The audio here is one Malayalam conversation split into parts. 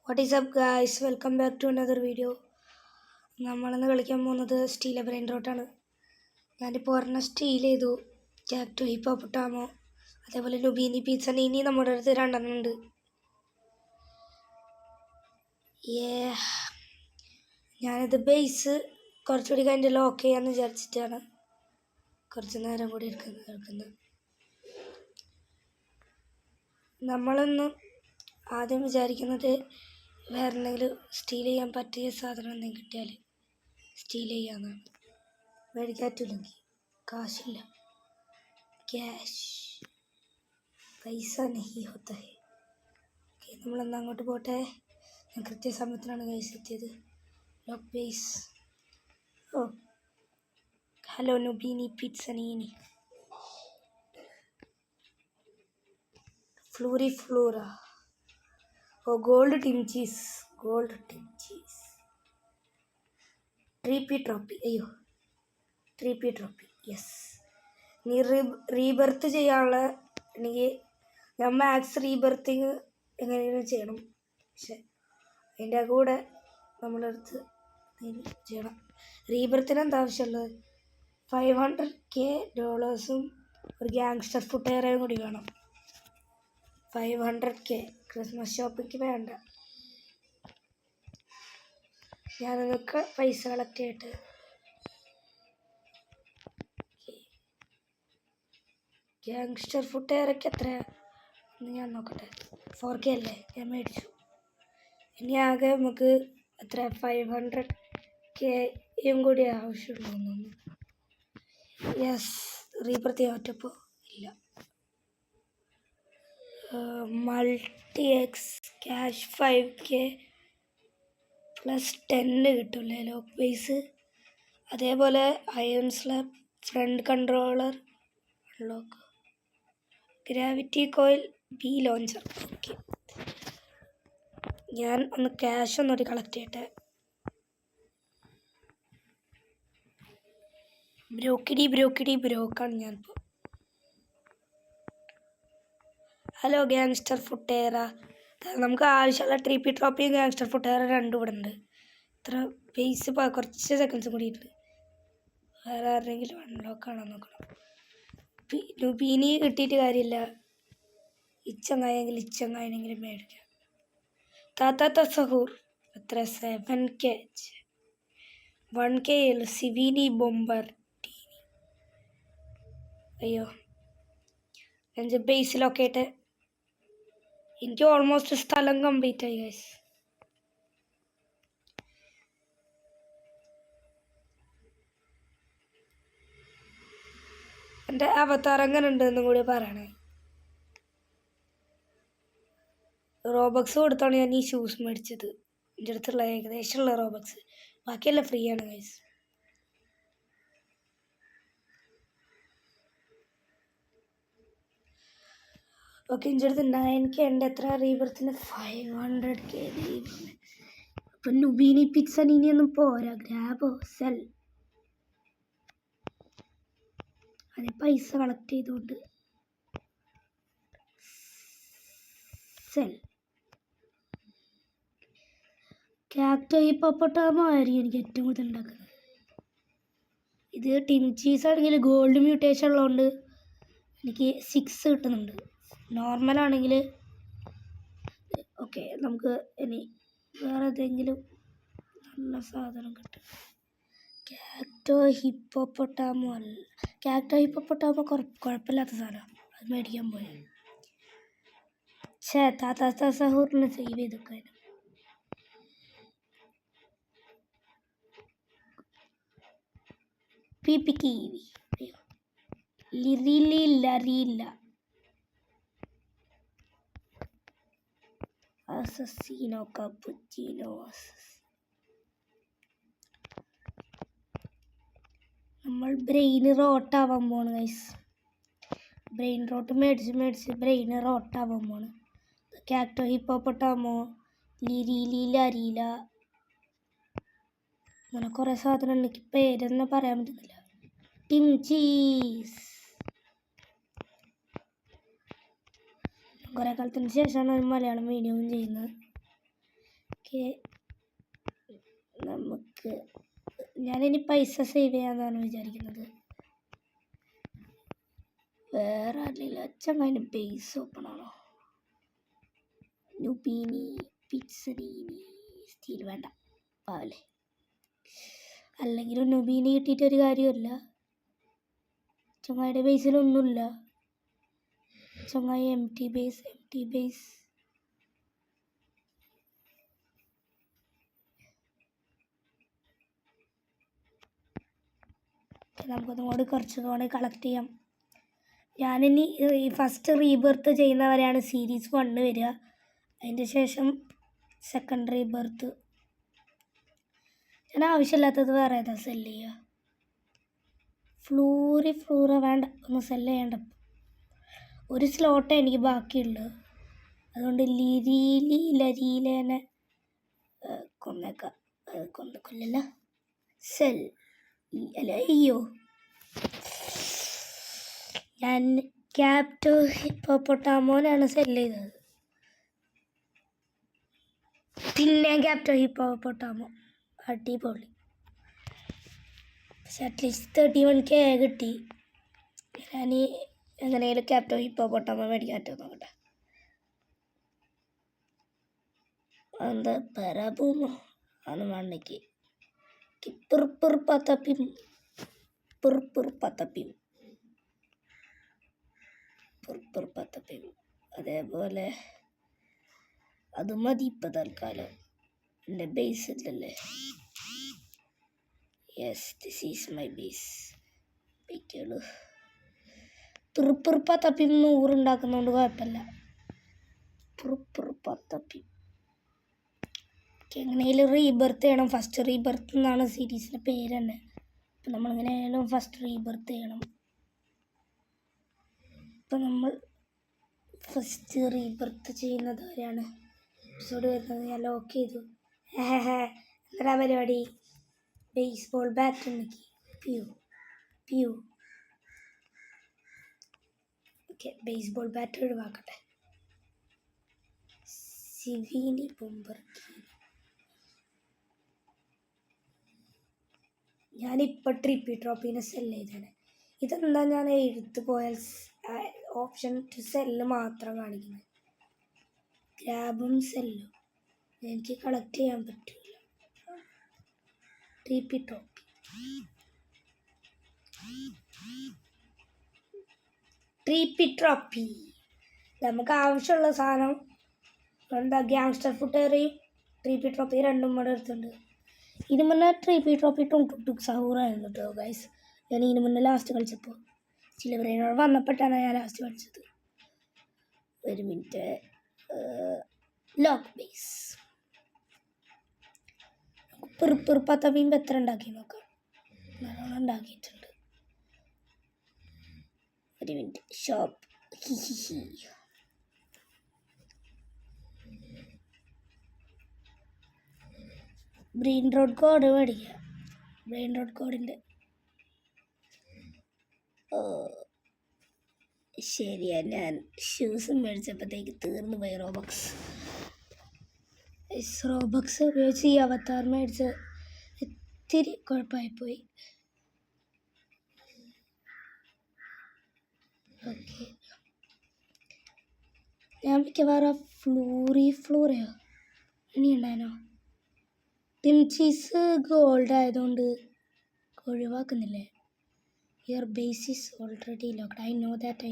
What is up guys, welcome back to another video. നമ്മളിന്ന് കളിക്കാൻ പോകുന്നത് സ്റ്റീൽ ബ്രെയിൻ റോട്ടാണ്. ഞാനിപ്പോൾ ഒരെണ്ണം സ്റ്റീൽ ചെയ്തു, ക്യാക്ടോ ഹിപ്പോപ്പൊട്ടാമോ, അതേപോലെ ലുബീനി പിസ്സനീനി നമ്മുടെ അടുത്ത് രണ്ടെണ്ണം ഉണ്ട്. ഞാനിത് ബേസ് കുറച്ചുകൂടി കഴിഞ്ഞ് ലോക്ക് ചെയ്യാമെന്ന് വിചാരിച്ചിട്ടാണ് കുറച്ച് നേരം കൂടി എടുക്കുന്നത്. നമ്മളൊന്നും ആദ്യം വിചാരിക്കുന്നത് വേറെ എന്തെങ്കിലും സ്റ്റീൽ ചെയ്യാൻ പറ്റിയ സാധനം എന്തെങ്കിലും കിട്ടിയാൽ സ്റ്റീൽ ചെയ്യാമെന്നാണ്. മേടിക്കാറ്റില്ലെങ്കിൽ കാശില്ല, ക്യാഷ് പൈസ നഹി ഹോത്ത ഹൈ. ഓക്കെ, നമ്മളെന്നാൽ അങ്ങോട്ട് പോട്ടെ. ഞാൻ കൃത്യസമയത്തിനാണ് കൈസ് എത്തിയത്. Lock base. ഓ ഹലോ നുബീനി പിസ്സനീനി ഫ്ലൂറി ഫ്ലൂറ. ഓ ഗോൾഡ് ടിം ചീസ്. ട്രോപ്പി. അയ്യോ, 3P ട്രോപ്പി. യെസ്, നീ റീബർത്ത് ചെയ്യാനുള്ള ഞാൻ മാക്സ് റീബർത്തിങ് എങ്ങനെയെങ്കിലും ചെയ്യണം. പക്ഷെ അതിൻ്റെ കൂടെ നമ്മളെടുത്ത് ചെയ്യണം. റീബർത്തിന് എന്താ ആവശ്യമുള്ളത്? $500K ഒരു ഗ്യാങ്സ്റ്റർ ഫുട്വെയറും കൂടി വേണം. 500K ക്രിസ്മസ് ഷോപ്പിംഗ് വേണ്ട. ഞാനതൊക്കെ പൈസ കളക്ട് ചെയ്തിട്ട് ഗ്യാങ്സ്റ്റർ ഫുട്വെയറൊക്കെ എത്രയാണ് ഞാൻ നോക്കട്ടെ. 4K അല്ലേ, ഞാൻ മേടിച്ചു. ഇനി ആകെ നമുക്ക് എത്ര 500Kയും കൂടി ആവശ്യമുള്ളൂ. യെസ്, റീബർത്ത് ചെയ്യാൻ പറ്റപ്പോൾ ഇല്ല. മൾട്ടി എക്സ് ക്യാഷ് 5K +10 കിട്ടില്ലേ ലോക്ക് ബേസ്. അതേപോലെ iron slab, front controller unlock, gravity coil, B launcher. Okay, ഞാൻ ഒന്ന് ക്യാഷ് ഒന്നുകൂടി കളക്ട് ചെയ്യട്ടെ. ബ്രോക്കാണ് ഞാനിപ്പോൾ. Hello gangster footwear. നമുക്ക് ആവശ്യമുള്ള 3P ട്രോപ്പിയും ഗ്യാങ്സ്റ്റർ ഫുട്വെയർ രണ്ടും ഇവിടെ ഉണ്ട്. ഇത്ര ബേസ് കുറച്ച് സെക്കൻഡ്സ് കൂടിയിട്ട് വേറെ ആരെങ്കിലും അൺലോക്ക് ആണോ നോക്കണം. ലുബീനി കിട്ടിയിട്ട് കാര്യമില്ല, ഇച്ചങ്ങായെങ്കിലും മേടിക്കാം. താത്ത സഹൂർ എത്ര 7K 1K സിവിനി ബോംബർ. അയ്യോ, എൻ്റെ ബേസിലൊക്കെ ആയിട്ട് എനിക്ക് ഓൾമോസ്റ്റ് സ്ഥലം കംപ്ലീറ്റ് ആയി ഗൈസ്. എൻ്റെ അവതാർ എങ്ങനെ ഉണ്ടെന്നും കൂടി പറയണേ. റോബക്സ് കൊടുത്താണ് ഞാൻ ഈ ഷൂസ് മേടിച്ചത്. എൻ്റെ അടുത്തുള്ള ഏകദേശമുള്ള റോബക്സ്, ബാക്കിയെല്ലാം ഫ്രീ ആണ് ഗൈസ്. ഓക്കെ, എൻ്റെ അടുത്ത് 9K ഉണ്ട്. എത്ര റീബർത്തിന്? 500K. അപ്പം നുബീനി പിസ്സനീനി ഒന്നും പോരാ. ഗ്രാബോ സെൽ, അത് പൈസ കളക്ട് ചെയ്തുകൊണ്ട് സെൽ. ക്യാക്ടോ ഹിപ്പോപ്പൊട്ടാമോ ആയിരിക്കും എനിക്ക് ഏറ്റവും കൂടുതൽ ഉണ്ടാക്കുന്നത്. ഇത് ടിം ചീസ് ആണെങ്കിൽ ഗോൾഡ് മ്യൂട്ടേഷൻ ഉള്ളതുകൊണ്ട് എനിക്ക് 6 കിട്ടുന്നുണ്ട്. നോർമലാണെങ്കിൽ ഓക്കെ, നമുക്ക് ഇനി വേറെ ഏതെങ്കിലും നല്ല സാധനം കിട്ടും. ക്യാക്ടോ ഹിപ്പോപ്പൊട്ടാമോ കുഴപ്പമില്ലാത്ത സാധനം, അത് മേടിക്കാൻ പോയി. താത്ത സഹൂറിന് സേവ് ചെയ്തൊക്കെ. ലറിയില്ല അസസീനോ കപ്പുച്ചീനോ. നമ്മൾ ബ്രെയിൻ റോട്ടാവാൻ പോണ് ഗൈസ്. ബ്രെയിൻ റോട്ട് മേടിച്ച് ബ്രെയിൻ റോട്ടാവാൻ പോണ്. ക്യാക്ടോ ഹിപ്പോപ്പൊട്ടാമോ, ലറിയില്ല, അങ്ങനെ കുറേ സാധനം ഉണ്ട്. എനിക്ക് പേരൊന്നും പറയാൻ പറ്റുന്നില്ല. Tim cheese. കുറേ കാലത്തിന് ശേഷമാണ് ഒരു മലയാളം വീഡിയോയും ചെയ്യുന്നത്. ഓക്കെ, നമുക്ക് ഞാനിനി പൈസ സേവ് ചെയ്യാമെന്നാണ് വിചാരിക്കുന്നത്. വേറെ ആരില്ല, ചങ്ങായിൻ്റെ ബേസ് ഓപ്പൺ ആണോ? നുബീനി പിക്സലീനി സ്റ്റീൽ വേണ്ട പാവല്ലേ, അല്ലെങ്കിലും നുബീനി കിട്ടിയിട്ടൊരു കാര്യമില്ല. ചങ്ങായിയുടെ ബേസിലൊന്നുമില്ല. ചങ്ങായി എം ടി ബേസ് നമുക്കതുകൊണ്ട് കുറച്ചുകൂടെ കളക്ട് ചെയ്യാം. ഞാനിനി ഈ ഫസ്റ്റ് റീബർത്ത് ചെയ്യുന്നവരെയാണ് സീരീസ് 1 വരിക. അതിൻ്റെ ശേഷം സെക്കൻഡ് റീബർത്ത്. ഞാൻ ആവശ്യമില്ലാത്തത് വേറെ ഏതാ സെല്ല് ചെയ്യുക? ഫ്ലൂറ വേണ്ട, ഒന്ന് സെല്ല് ചെയ്യേണ്ട. ഒരു സ്ലോട്ടേ എനിക്ക് ബാക്കിയുള്ളൂ. അതുകൊണ്ട് ലരീലേനെ കൊന്നേക്കാം. കൊല്ലല്ല, സെൽ അല്ല. അയ്യോ, ഞാൻ ക്യാപ്റ്റോ ഹിപ്പോപ്പൊട്ടാമോനാണ് സെല്ല് ചെയ്തത്. പിന്നെ ക്യാപ്റ്റോ ഹിപ്പോപ്പൊട്ടാമോ അടിപൊളി. പക്ഷെ അറ്റ്ലീസ്റ്റ് 31K കിട്ടി. ഞാൻ എങ്ങനെയാലും ക്യാപ്റ്റോ ഹിപ്പോപ്പൊട്ടാമോ മേടിക്കാൻ പറ്റുമോ നോക്കട്ടെ. എന്താ പരാബൂമോ ആണ് മണ്ണിക്ക് പത്തപ്പിം അതേപോലെ അത് മതി ഇപ്പം തൽക്കാലം. എൻ്റെ ബേസ് ഇല്ലല്ലേ? Yes, this is my base. വയ്ക്കുള്ളൂ. പത്തപ്പിം 100 ഉണ്ടാക്കുന്നതുകൊണ്ട് കുഴപ്പമില്ല. പത്തപ്പിം എങ്ങനെയാലും റീബർത്ത് ചെയ്യണം. ഫസ്റ്റ് റീബർത്ത് എന്നാണ് സീരീസിൻ്റെ പേര് തന്നെ. അപ്പം നമ്മളെങ്ങനെയായാലും ഫസ്റ്റ് റീബർത്ത് ചെയ്യണം. ഇപ്പം നമ്മൾ ഫസ്റ്റ് റീബർത്ത് ചെയ്യുന്നത് വരെയാണ് എപ്പിസോഡ് വരുന്നത്. ഞാൻ ലോക്ക് ചെയ്തു. എന്താ പരിപാടി? ബേസ്ബോൾ ബാറ്റ് ഉണ്ടെങ്കിൽ പ്യൂ. ഓക്കെ, ബേസ്ബോൾ ബാറ്റ് ഒഴിവാക്കട്ടെ. സിവീനി ബോംബർ. ഞാനിപ്പോൾ ട്രിപ്പി ട്രോപ്പീനെ സെല്ല് ചെയ്താണ്. ഇതെന്താ ഞാൻ എടുത്തു പോയാൽ ഓപ്ഷൻ ടു സെല്ല് മാത്രം കാണിക്കുന്നത്? ഗ്രാബും സെല്ലും എനിക്ക് കളക്ട് ചെയ്യാൻ പറ്റില്ല. ട്രിപ്പി ട്രോപ്പി നമുക്ക് ആവശ്യമുള്ള സാധനം എന്താ? ഗ്യാങ്സ്റ്റർ ഫുട്ടേറിയും ട്രിപ്പി ട്രോപ്പി രണ്ടും കൂടെ എടുത്തുണ്ട്. ഇതിന് മുന്നേ ട്രിപ്പി ട്രോപ്പി ടുക് സഹൂറായിരുന്നു കേട്ടോ ഗൈസ്. ഞാൻ ഇതിന് മുന്നേ ലാസ്റ്റ് കളിച്ചപ്പോൾ ചിലവരേനോട് വന്നപ്പെട്ടാണ് ഞാൻ ലാസ്റ്റ് കളിച്ചത്. ഒരു മിനിറ്റ്. ലോക്ക് ബേസ് പത്തപ്പീമ്പ് എത്ര ഉണ്ടാക്കി നോക്കാം. നല്ലോണം ഉണ്ടാക്കിയിട്ടുണ്ട്. ഒരു minute. Shop brain road code മേടിക്കുക. ബ്രെയിൻ റോഡ് കോഡിൻ്റെ ശരിയാ, ഞാൻ ഷൂസും മേടിച്ചപ്പോഴത്തേക്ക് തീർന്നു പോയി റോബക്സ് ഉപയോഗിച്ച് ഈ അവതാർ മേടിച്ച് ഇത്തിരി കുഴപ്പമായിപ്പോയി. ഓക്കെ, ഞാൻ മിക്കവാറും ഫ്ലൂറയോ ഇനി ഉണ്ടായിരുന്നോ? ടിം ചീസ് ഗോൾഡ് ആയതുകൊണ്ട് ഒഴിവാക്കുന്നില്ലേ? Your base is already locked. I know that.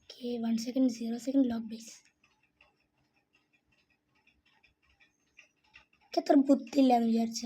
Okay, 1 second 0 second lock base. എത്ര ബുദ്ധിയില്ലാന്ന് വിചാരിച്ച.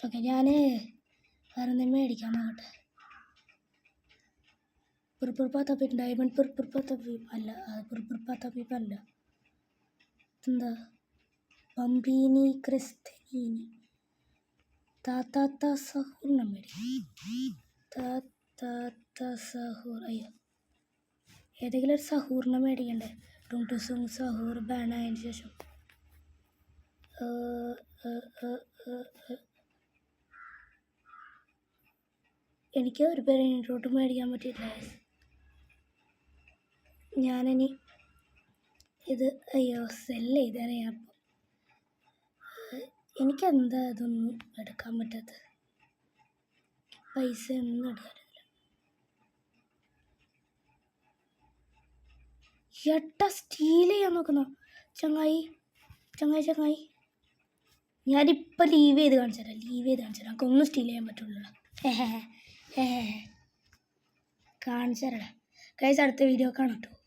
ഓക്കെ, ഞാൻ വേറെ എന്തെങ്കിലും മേടിക്കാൻ നോക്കട്ടെ. പുറപ്പുറപ്പാത്തപ്പി ഡയമണ്ട് പുറപ്പുറപ്പാത്തപ്പി അല്ല, പുറപ്പുറപ്പാത്തപ്പി അല്ല. എന്താ? ബംബീനി ക്രിസ്തീനി താത്താത്ത സഹൂറിനെ മേടിക്കും. താത്താത്ത സഹൂർ. അയ്യോ, ഏതെങ്കിലും ഒരു സഹൂറിനെ മേടിക്കണ്ടേ? ടുസുങ് സഹൂർ ബാൻ ആയതിനു ശേഷം എനിക്ക് ഒരു പേര് ഇൻട്രോട്ട് മേടിക്കാൻ പറ്റിയില്ല. ഞാനിനി ഇത് അയ്യോ സെല്ല് ചെയ്തേനെ ഞാൻ എനിക്കെന്താ ഇതൊന്നും എടുക്കാൻ പറ്റാത്തത് പൈസ ഒന്നും എടുക്കാനില്ല സ്റ്റീൽ ചെയ്യാൻ നോക്കുന്ന ചങ്ങായി ഞാനിപ്പോൾ ലീവ് ചെയ്ത് കാണിച്ചു തരാം നമുക്കൊന്നും സ്റ്റീൽ ചെയ്യാൻ പറ്റുള്ളൂ കാണിച്ചു തരാം ഗൈസ് അടുത്ത വീഡിയോ കാണാം കേട്ടോ